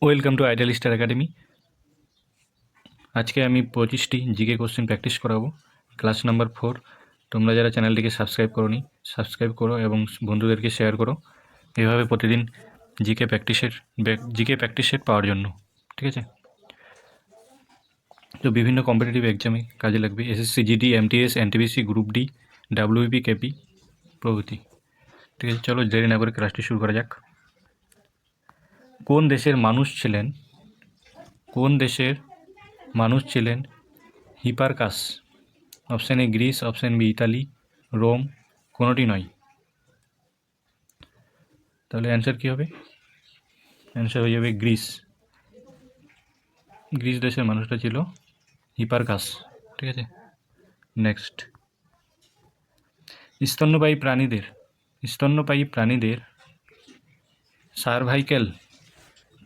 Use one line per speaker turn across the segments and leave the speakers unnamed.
Welcome to ideal star academy. আজকে আমি 25টি GK question practice করাবো, ক্লাস নাম্বার 4। তোমরা যারা চ্যানেলটিকে সাবস্ক্রাইব করোনি, সাবস্ক্রাইব করো এবং বন্ধুদেরকে শেয়ার করো, এভাবে প্রতিদিন জিকে প্র্যাকটিস সেট পাওয়ার জন্য। ঠিক আছে? তো বিভিন্ন কম্পিটিটিভ এক্সামে কাজে লাগবে, SSC, GD, MTS, NTPC, group D, WP, KP প্রভৃতি। ঠিক আছে, চলো দেরি না করে ক্লাসটি শুরু করা যাক। কোন দেশের মানুষ ছিলেন Hipparchus? Option A Greece, option B Italy, Rome, কোনোটি নয়। তাহলে অ্যান্সার কী হবে? অ্যান্সার হয়ে যাবে গ্রিস। গ্রিস দেশের মানুষটা ছিল হিপারকাস। ঠিক আছে, নেক্সট। স্তন্যপায়ী প্রাণীদের সার্ভাইক্যাল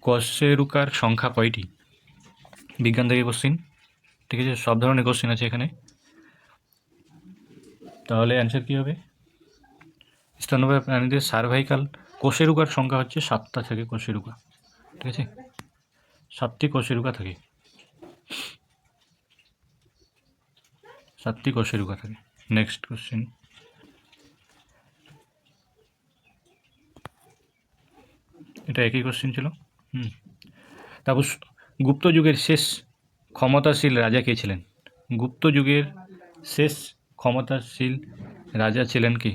কশেরুকার সংখ্যা কয়টি? বিজ্ঞান থেকে কোশ্চিন। ঠিক আছে, সব ধরনের কোশ্চিন আছে এখানে। তাহলে অ্যান্সার কী হবে? স্তন্যপায়ী প্রাণীদের সার্ভাইকাল কোষেরুকার সংখ্যা হচ্ছে 7টা থাকে কোষেরুকা। ঠিক আছে, 7টি কোষেরুকা থাকে, 7টি কোষেরুকা থাকে। Next question. এটা একই কোশ্চেন ছিল। তারপর গুপ্ত যুগের শেষ ক্ষমতাশীল রাজা কে ছিলেন? গুপ্ত যুগের শেষ ক্ষমতাশীল রাজা ছিলেন কি?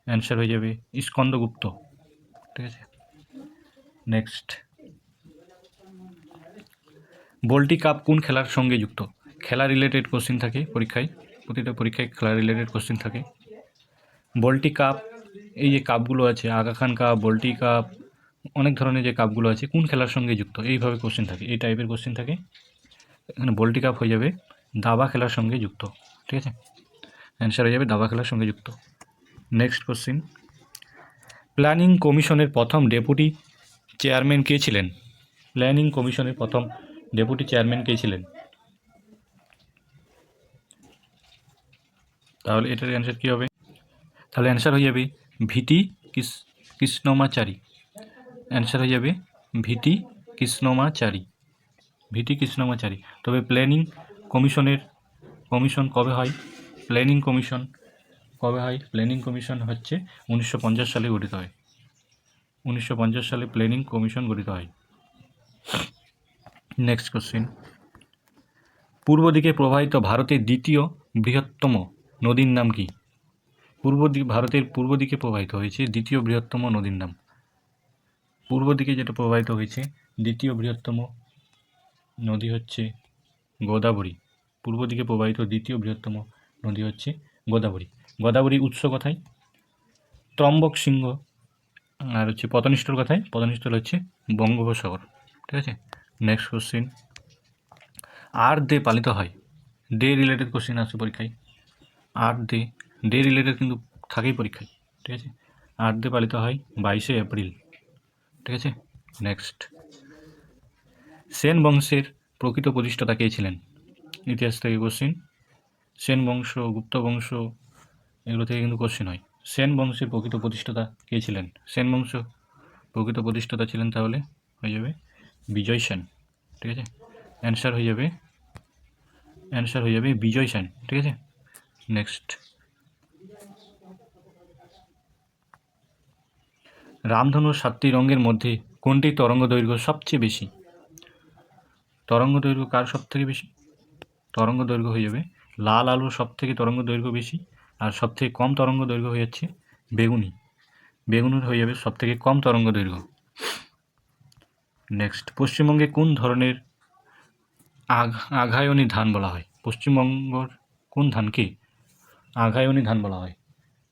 অ্যান্সার হয়ে যাবে স্কন্দগুপ্ত। ঠিক আছে, নেক্সট। বল্টি কাপ কোন খেলার সঙ্গে যুক্ত? খেলা রিলেটেড কোশ্চিন থাকে পরীক্ষায়, প্রতিটা পরীক্ষায় খেলা রিলেটেড কোশ্চিন থাকে। বল্টি কাপ, এই যে কাপগুলো আছে, আগা খান কাপ, বল্টি কাপ, অনেক ধরনের যে কাপগুলো আছে, কোন খেলার সঙ্গে যুক্ত? এইভাবে কোশ্চেন থাকে, এই টাইপের কোশ্চেন থাকে। এখানে বল্টি কাপ হয়ে যাবে দাবা খেলার সঙ্গে যুক্ত। ঠিক আছে, অ্যান্সার হয়ে যাবে দাবা খেলার সঙ্গে যুক্ত। Next question. প্ল্যানিং কমিশনের প্রথম ডেপুটি চেয়ারম্যান কে ছিলেন? প্ল্যানিং কমিশনের প্রথম ডেপুটি চেয়ারম্যান কে ছিলেন? তাহলে এটার অ্যান্সার কী হবে? তাহলে অ্যান্সার হয়ে যাবে ভিটি কৃষ্ণমাচারী। অ্যান্সার হয়ে যাবে ভিটি কৃষ্ণমাচারী। তবে প্ল্যানিং কমিশন কবে হয়? প্ল্যানিং কমিশন হচ্ছে 1950 সালে গঠিত হয়। 1950 সালে প্ল্যানিং কমিশন গঠিত হয়। Next question. পূর্ব দিকে প্রবাহিত ভারতের দ্বিতীয় বৃহত্তম নদীর নাম কি? ভারতের পূর্ব দিকে প্রবাহিত হয়েছে দ্বিতীয় বৃহত্তম নদীর নাম। পূর্ব দিকে যেটা প্রবাহিত হয়েছে দ্বিতীয় বৃহত্তম নদী হচ্ছে গোদাবরী। পূর্ব দিকে প্রবাহিত দ্বিতীয় বৃহত্তম নদী হচ্ছে গোদাবরী। গোদাবরীর উৎস কোথায়? ত্রম্বক সিংহ। আর হচ্ছে পতনস্থল কোথায়? পতনস্থল হচ্ছে বঙ্গোপসাগর। ঠিক আছে, নেক্সট কোশ্চিন। আর ডে পালিত হয়, ডে রিলেটেড কোশ্চিন আসছে পরীক্ষায়। আর ডে রিলেটেড কিন্তু থাকেই পরীক্ষায়। ঠিক আছে, আর ডে পালিত হয় 22শে এপ্রিল। ঠিক আছে, নেক্সট। সেন বংশের প্রকৃত প্রতিষ্ঠাতা কে ছিলেন? ইতিহাস থেকে কোশ্চিন। সেন বংশ, গুপ্ত বংশ, এগুলো থেকে কিন্তু কোশ্চিন হয়। সেন বংশের প্রকৃত প্রতিষ্ঠাতা কে ছিলেন? সেন বংশ প্রকৃত প্রতিষ্ঠাতা ছিলেন, তাহলে হয়ে যাবে বিজয় সেন। ঠিক আছে, অ্যান্সার হয়ে যাবে বিজয় সেন। ঠিক আছে, নেক্সট। রামধনুর 7টি রঙের মধ্যে কোনটি তরঙ্গ দৈর্ঘ্য সবচেয়ে বেশি? তরঙ্গ দৈর্ঘ্য কার সব থেকে বেশি? তরঙ্গ দৈর্ঘ্য হয়ে যাবে লাল আলোর সব থেকে তরঙ্গ দৈর্ঘ্য বেশি, আর সব থেকে কম তরঙ্গ দৈর্ঘ্য হয়ে যাচ্ছে বেগুনির হয়ে যাবে সব থেকে কম তরঙ্গ দৈর্ঘ্য। নেক্সট। পশ্চিমবঙ্গে কোন ধরনের আঘায়নী ধান বলা হয়? পশ্চিমবঙ্গের কোন ধানকে আঘায়নী ধান বলা হয়?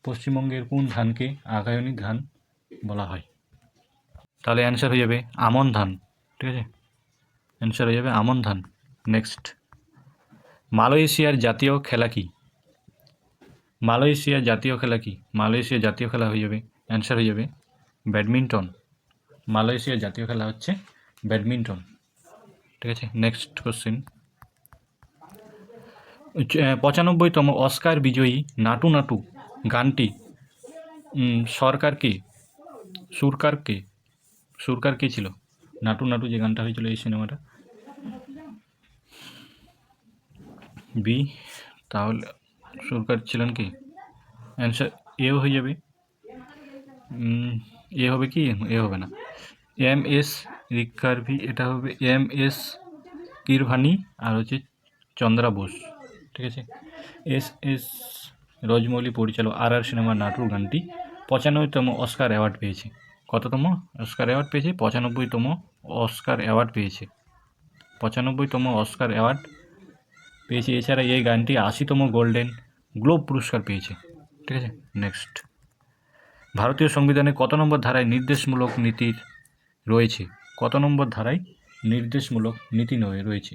পশ্চিমবঙ্গের কোন ধানকে আঘায়নী ধান বলা হয়? তাহলে অ্যান্সার হয়ে যাবে আমন ধান। ঠিক আছে, অ্যান্সার হয়ে যাবে আমন ধান। নেক্সট। মালয়েশিয়ার জাতীয় খেলা কি? মালয়েশিয়ার জাতীয় খেলা হয়ে যাবে, অ্যান্সার হয়ে যাবে ব্যাডমিন্টন। মালয়েশিয়ার জাতীয় খেলা হচ্ছে ব্যাডমিন্টন। ঠিক আছে, নেক্সট কোশ্চেন। 95তম অস্কার বিজয়ী নাটু নাটু গানটি সুরকার কে ছিল? নাটু নাটু যে গানটা হয়েছিল এই সিনেমাটা। বি, তাহলে সুরকার ছিলেন কি? অ্যান্সার এও হয়ে যাবে। এ হবে কি? এ হবে না। এম এস রিকারভি, এটা হবে এম এস কিরভানি, আর হচ্ছে চন্দ্রা বোস। ঠিক আছে। এস এস রজমৌলি পরিচালক আর সিনেমার নাটুর গানটি 95তম অস্কার অ্যাওয়ার্ড পেয়েছে। কততম অস্কার অ্যাওয়ার্ড পেয়েছে? 95তম অস্কার অ্যাওয়ার্ড পেয়েছে। 95তম অস্কার অ্যাওয়ার্ড পেয়েছে। এছাড়া এই গানটি 80তম গোল্ডেন গ্লোব পুরস্কার পেয়েছে। ঠিক আছে। নেক্সট, ভারতীয় সংবিধানে কত নম্বর ধারায় নির্দেশমূলক নীতির রয়েছে? কত নম্বর ধারায় নির্দেশমূলক নীতি রয়েছে?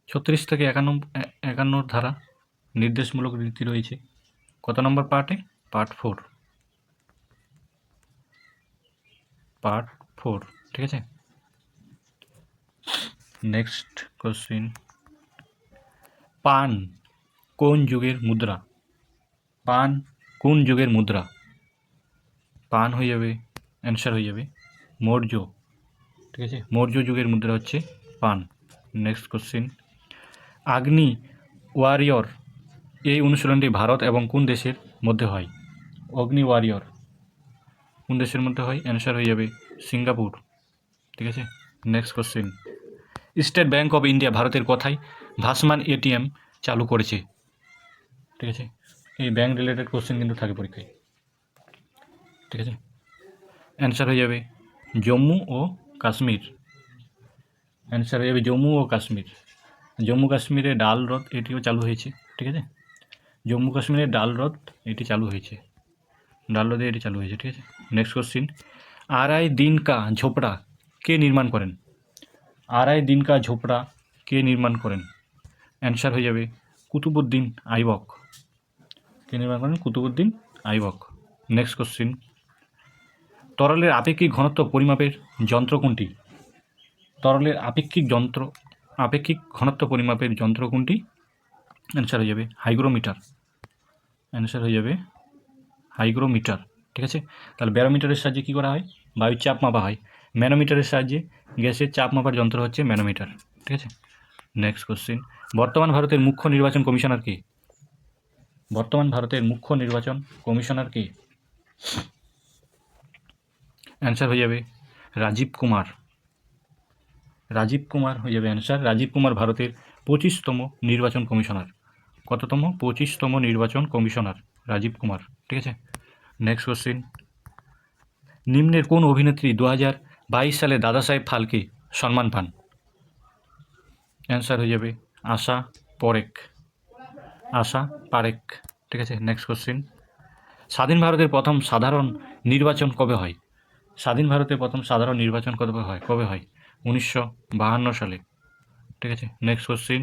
36 থেকে 51 ধারা নির্দেশমূলক নীতি রয়েছে। কত নম্বর পার্টে? পার্ট 4। পার্ট 4। ঠিক আছে। নেক্সট কোশ্চিন, পান কোন যুগের মুদ্রা? পান কোন যুগের মুদ্রা? পান হয়ে যাবে, অ্যান্সার হয়ে যাবে মৌর্য। ঠিক আছে। মৌর্য যুগের মুদ্রা হচ্ছে পান। নেক্সট কোশ্চিন, আগ্নি ওয়ারিয়র এই অনুশীলনটি ভারত এবং কোন দেশের মধ্যে হয়? অগ্নি ওয়ারিয়র কোন দেশের মধ্যে হয়? অ্যান্সার হয়ে যাবে সিঙ্গাপুর। ঠিক আছে। Next question, state bank of India ভারতের কোথায় ভাসমান এটিএম চালু করেছে? ঠিক আছে। এই ব্যাঙ্ক রিলেটেড কোশ্চেন কিন্তু থাকে পরীক্ষায়। ঠিক আছে। অ্যান্সার হয়ে যাবে জম্মু ও কাশ্মীর। অ্যান্সার হয়ে যাবে জম্মু ও কাশ্মীর। জম্মু কাশ্মীরে ডাল হ্রদ এটিও চালু হয়েছে। ঠিক আছে। জম্মু কাশ্মীরে ডাল হ্রদ এটি চালু হয়েছে। ডাল হ্রদে এটি চালু হয়েছে। ঠিক আছে। নেক্সট কোশ্চিন, আড়াই দিন কা ঝোপড়া কে নির্মাণ করেন? আড়াই দিন কা ঝোপড়া কে নির্মাণ করেন? অ্যান্সার হয়ে যাবে কুতুবুদ্দিন আইবক। কে নির্মাণ করেন? কুতুবুদ্দিন আইবক। নেক্সট কোশ্চিন, তরলের আপেক্ষিক ঘনত্ব পরিমাপের যন্ত্র কোনটি? তরলের আপেক্ষিক ঘনত্ব পরিমাপের যন্ত্র কোনটি? অ্যান্সার হয়ে যাবে হাইগ্রোমিটার। অ্যান্সার হয়ে যাবে হাইগ্রোমিটার। ঠিক আছে। তাহলে ব্যারোমিটারের সাহায্যে কী করা হয়? বায়ুর চাপ মাপা হয়। ম্যানোমিটারের সাহায্যে গ্যাসের চাপ মাপার যন্ত্র হচ্ছে ম্যানোমিটার। ঠিক আছে। নেক্সট কোশ্চিন, বর্তমান ভারতের মুখ্য নির্বাচন কমিশনার কে? বর্তমান ভারতের মুখ্য নির্বাচন কমিশনার কে? অ্যান্সার হয়ে যাবে রাজীব কুমার। রাজীব কুমার হয়ে যাবে অ্যান্সার। রাজীব কুমার ভারতের 25তম নির্বাচন কমিশনার। কততম? 25তম নির্বাচন কমিশনার রাজীব কুমার। ঠিক আছে। নেক্সট কোশ্চিন, নিম্নের কোন অভিনেত্রী 2022 সালে দাদা সাহেব ফালকে সম্মান পান? অ্যান্সার হয়ে যাবে আশা পরেখ। আশা পারেখ। ঠিক আছে। নেক্সট কোশ্চিন, স্বাধীন ভারতের প্রথম সাধারণ নির্বাচন কবে হয়? স্বাধীন ভারতের প্রথম সাধারণ নির্বাচন কবে হয়? 1952 সালে। ঠিক আছে। নেক্সট কোশ্চিন,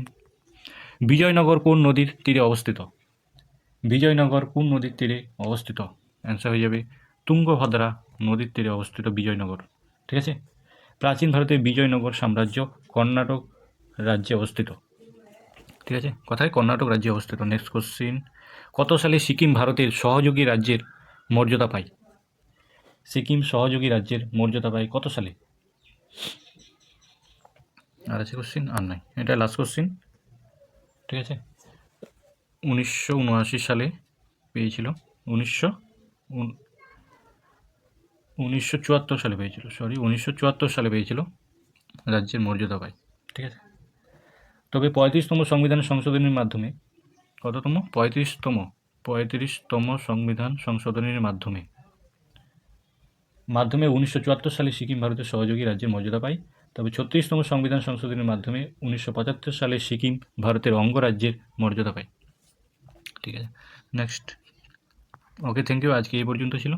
বিজয়নগর কোন নদীর তীরে অবস্থিত? বিজয়নগর কোন নদীর তীরে অবস্থিত? অ্যান্সার হয়ে যাবে তুঙ্গভদ্রা নদীর তীরে অবস্থিত বিজয়নগর। ঠিক আছে। প্রাচীন ভারতের বিজয়নগর সাম্রাজ্য কর্ণাটক রাজ্যে অবস্থিত। ঠিক আছে। কোথায়? কর্ণাটক রাজ্যে অবস্থিত। নেক্সট কোশ্চিন, কত সালে সিকিম ভারতের সহযোগী রাজ্যের মর্যাদা পায়? সিকিম সহযোগী রাজ্যের মর্যাদা পায় কত সালে? আর আছে কোশ্চিন? আর নাই, এটা লাস্ট কোশ্চিন। ঠিক আছে। 1979 সালে পেয়েছিল। 1974 সালে পেয়েছিল। 1974 সালে পেয়েছিল রাজ্যের মর্যাদা পায়। ঠিক আছে। তবে 35তম সংবিধান সংশোধনীর মাধ্যমে, কততম? 35তম সংবিধান সংশোধনীর মাধ্যমে 1974 সালে সিকিম ভারতের সহযোগী রাজ্যের মর্যাদা পায়। তবে 36তম সংবিধান সংশোধনের মাধ্যমে 1975 সালে সিকিম ভারতের অঙ্গরাজ্যের মর্যাদা পায়। ঠিক আছে। Next, okay, thank you. আজকে এই পর্যন্ত ছিল।